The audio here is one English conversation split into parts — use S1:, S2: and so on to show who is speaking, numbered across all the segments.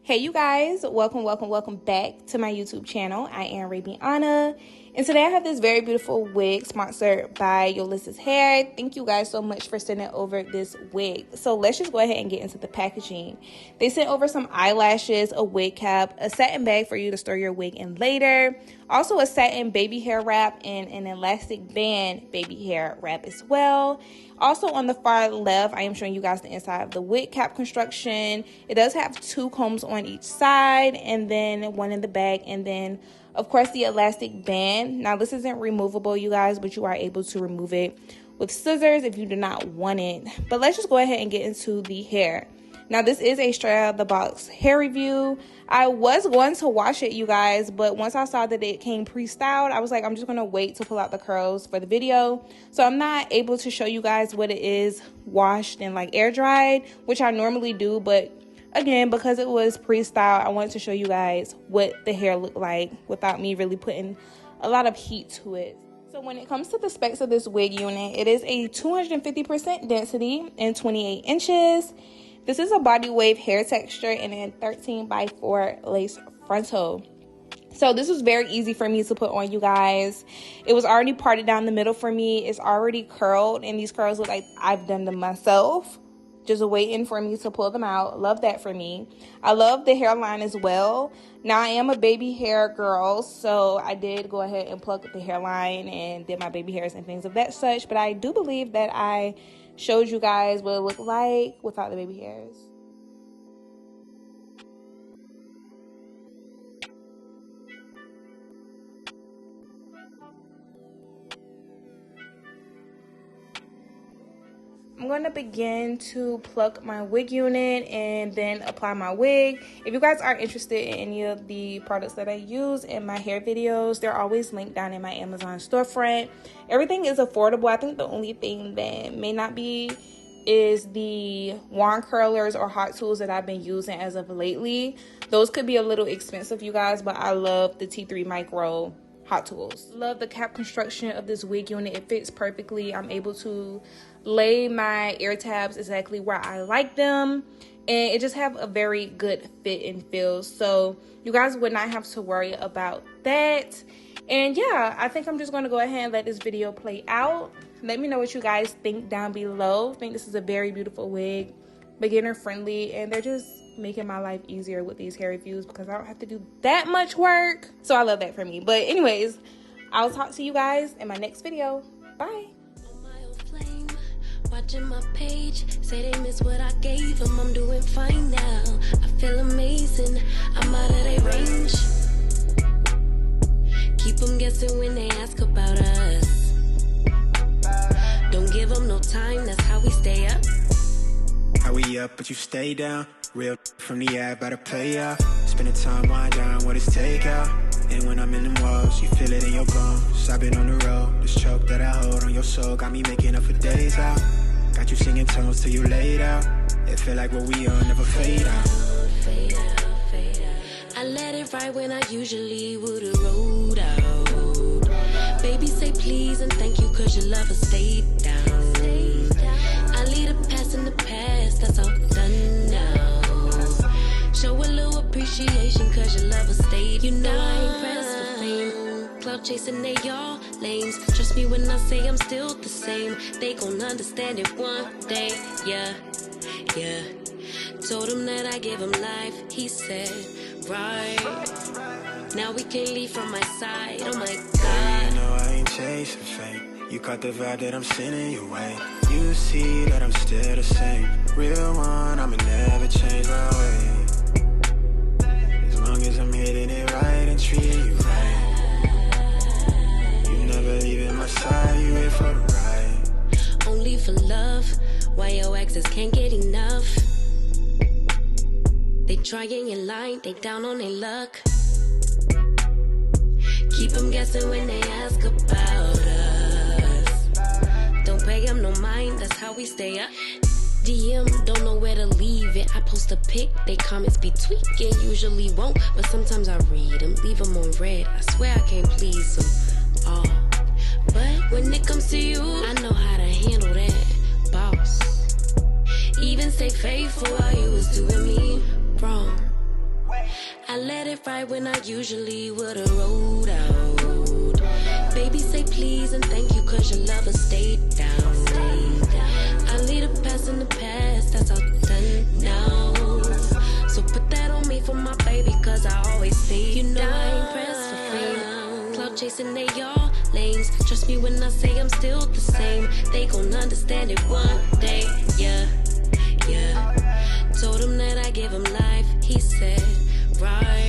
S1: Hey you guys, welcome back to my YouTube channel. I am Rabiana, and today I have this very beautiful wig sponsored by Yolissa Hair. Thank you guys so much for sending over this wig. So let's just go ahead and get into the packaging. They sent over some eyelashes, a wig cap, a satin bag for you to store your wig in later, also a satin baby hair wrap, and an elastic band baby hair wrap as well. Also on the far left, I am showing you guys the inside of the wig cap construction. It does have 2 combs on each side and then 1 in the back, and then of course the elastic band. Now this isn't removable, you guys, but you are able to remove it with scissors if you do not want it. But let's just go ahead and get into the hair. Now this is a straight out of the box hair review. I was going to wash it, you guys, but once I saw that it came pre-styled, I was like, I'm just gonna wait to pull out the curls for the video. So I'm not able to show you guys what it is washed and like air dried, which I normally do, but again, because it was pre-styled, I wanted to show you guys what the hair looked like without me really putting a lot of heat to it. So when it comes to the specs of this wig unit, it is a 250% density and 28 inches. This is a BODYWAVE hair texture and a 13x4 lace frontal. So this was very easy for me to put on, you guys. It was already parted down the middle for me. It's already curled, and these curls look like I've done them myself. Just waiting for me to pull them out. Love that for me. I love the hairline as well. Now I am a baby hair girl, so I did go ahead and pluck the hairline and did my baby hairs and things of that such. But I do believe that I showed you guys what it looked like without the baby hairs. I'm going to begin to pluck my wig unit and then apply my wig. If you guys are interested in any of the products that I use in my hair videos, they're always linked down in my Amazon storefront. Everything is affordable. I think the only thing that may not be is the wand curlers or hot tools that I've been using as of lately. Those could be a little expensive, you guys, but I love the T3 Micro hot tools. Love the cap construction of this wig unit. It fits perfectly. I'm able to lay my ear tabs exactly where I like them, and it just have a very good fit and feel, so you guys would not have to worry about that. And yeah, I think I'm just going to go ahead and let this video play out. Let me know what you guys think down below. I think this is a very beautiful wig, beginner friendly, and they're just making my life easier with these hair reviews because I don't have to do that much work, so I love that for me. But anyways, I'll talk to you guys in my next video. Bye.
S2: Watching my page, say they miss what I gave them. I'm doing fine now, I feel amazing. I'm out of their range. Keep them guessing when they ask about us. Don't give them no time, that's how we stay up.
S3: How we up, but you stay down. Real from the app, about to play out. Spending time, wind down, what is takeout. And when I'm in them walls, you feel it in your bones. I've been on the road, this choke that I hold on your soul got me making up for days out. Got you singing tones till you laid out. It feel like what we on never fade out.
S2: Fade out, fade out. I let it ride when I usually would've rolled out. Baby say please and thank you cause your lover stayed down. I leave the past in the past, that's all done now. Show a little appreciation cause your lover stayed. You know I ain't pressed for fame. Cloud chasing, they all lames. Trust me when I say I'm still the same. They gon' understand it one day, yeah, yeah. Told him that I give him life, he said, right. Now we can't leave from my side, oh my God.
S3: You know I ain't chasing fame. You caught the vibe that I'm sending your way. You see that I'm still the same. Real one, I'ma never change my way. As long as I'm hitting it right and treating you right. You never leaving my side, you here for the ride.
S2: Only for love, why your exes can't get enough. They trying in line, they down on their luck. Keep them guessing when they ask about us. Don't pay them no mind, that's how we stay up. DM, don't know where to leave it. I post a pic, they comments be tweaking. Usually won't, but sometimes I read them. Leave them on red, I swear I can't please them all. But when it comes to you, I know how to handle that, boss. Even stay faithful while you was doing me wrong. it right when I usually would've rolled out. Baby, say please and thank you, cause your lover stayed down. I leave the past in the past, that's all done now. So put that on me for my baby, cause I always stay down. You know I ain't pressed for fame. Cloud chasing, they all lames. Trust me when I say I'm still the same. They gon' understand it one day, yeah, yeah. Told him that I give him life, he said, right.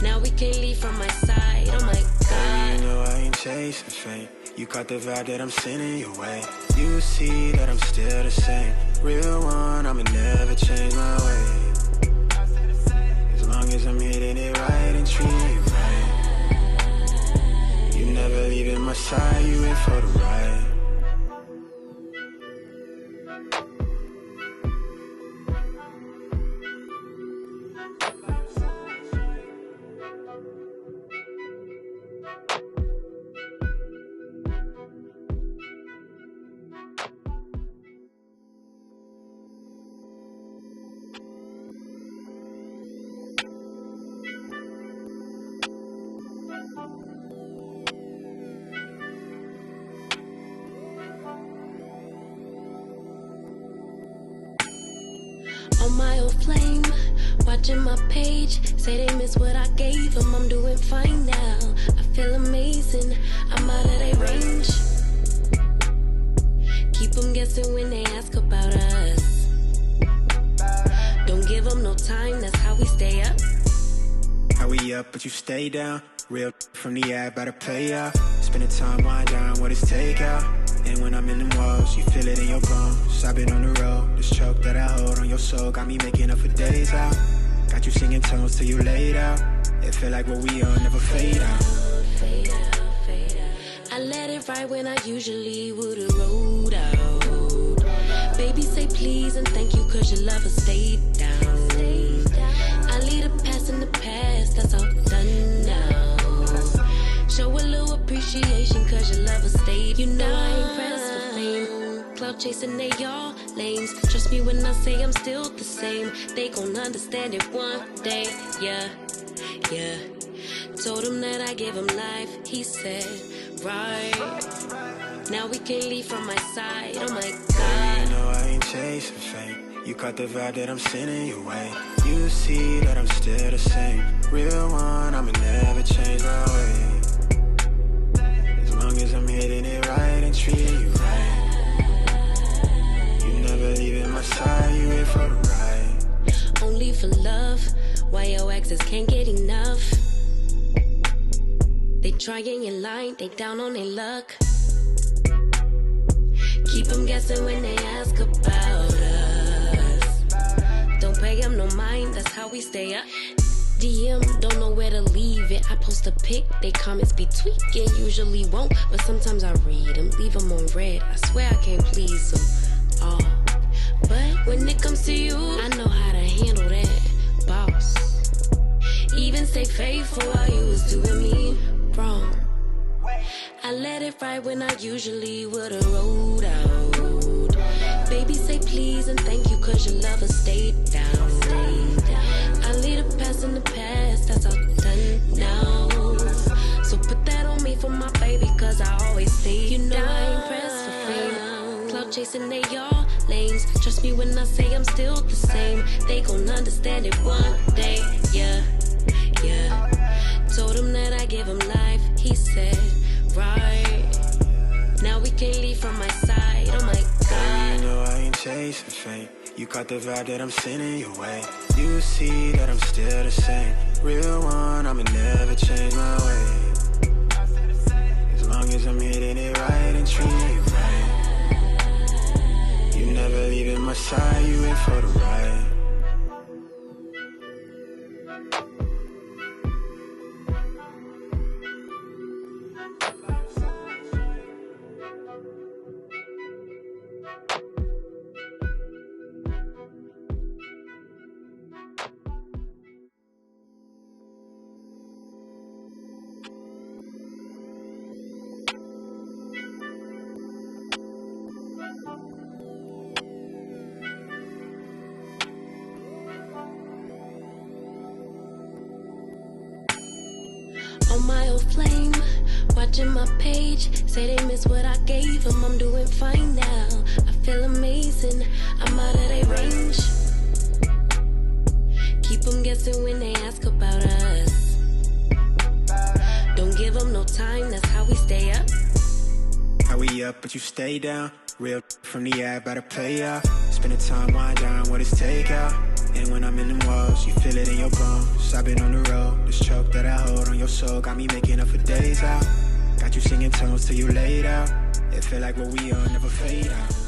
S2: Now we can't leave from my side, oh my God.
S3: You know I ain't chasing fame. You caught the vibe that I'm sending your way. You see that I'm still the same. Real one, I'ma never change my way. As long as I'm hitting it right and treating you right. You never leaving my side, you in for the ride.
S2: On my old flame, watching my page, say they miss what I gave them. I'm doing fine now, I feel amazing, I'm out of their range. Keep them guessing when they ask about us. Don't give them no time, that's how we stay up.
S3: How we up, but you stay down. Real from the app, about to play out. Spending time, wind down, what is takeout. And when I'm in them walls, you feel it in your bones. I've been on the road, this choke that I hold on your soul got me making up for days out. Got you singing tones till you laid out. It feel like what we on never fade out.
S2: Fade out, fade out. I let it ride when I usually would've rolled out. Baby, say please and thank you, cause your lover stayed down. I leave the past in the past, that's all done now. Show a little appreciation, cause your lover stayed. You know I ain't pressed for fame. Cloud chasing, they all lames. Trust me when I say I'm still the same. They gon' understand it one day, yeah, yeah. Told him that I give him life, he said, right. Now we can't leave from my side, oh my God.
S3: You know I ain't chasing fame. You caught the vibe that I'm sending your way. You see that I'm still the same. Real one, I'ma never change my way. As long as I'm hitting it right and treating you right. You never leaving my side, you in for the ride.
S2: Only for love, why your exes can't get enough. They trying your line, they down on their luck. Keep them guessing when they ask about us. Don't pay them no mind, that's how we stay up. DM, don't know where to leave it. I post a pic, they comments be tweaking. Usually won't, but sometimes I read them. Leave them on red, I swear I can't please them all. But when it comes to you, I know how to handle that, boss. Even stay faithful while you was doing me wrong. I let it ride when I usually would've rolled out. Baby, say please and thank you, cause your lover stayed down. I leave the past in the past, that's all done now. So put that on me for my baby, cause I always stay down. You know I ain't pressed for fame. Cloud chasing, they all lames. Trust me when I say I'm still the same. They gon' understand it one day, yeah, yeah. Told him that I give him life, he said, right. Now we can't leave from my side, oh my God.
S3: You know I ain't chasing fame. You caught the vibe that I'm sending your way. You see that I'm still the same. Real one, I'ma never change my way. As long as I'm hitting it right and treating you right. You never leaving my side, you in for the ride.
S2: On my old flame, watching my page, say they miss what I gave them. I'm doing fine now, I feel amazing, I'm out of their range. Keep them guessing when they ask about us. Don't give them no time, that's how we stay up.
S3: How we up, but you stay down. Real from the app, by the play out. Spending time, wind down, what is takeout. And when I'm in them walls, you feel it in your bones. I've been on the road, this choke that I hold on your soul got me making up for days out. Got you singing tones till you laid out. It feel like what we are never fade out.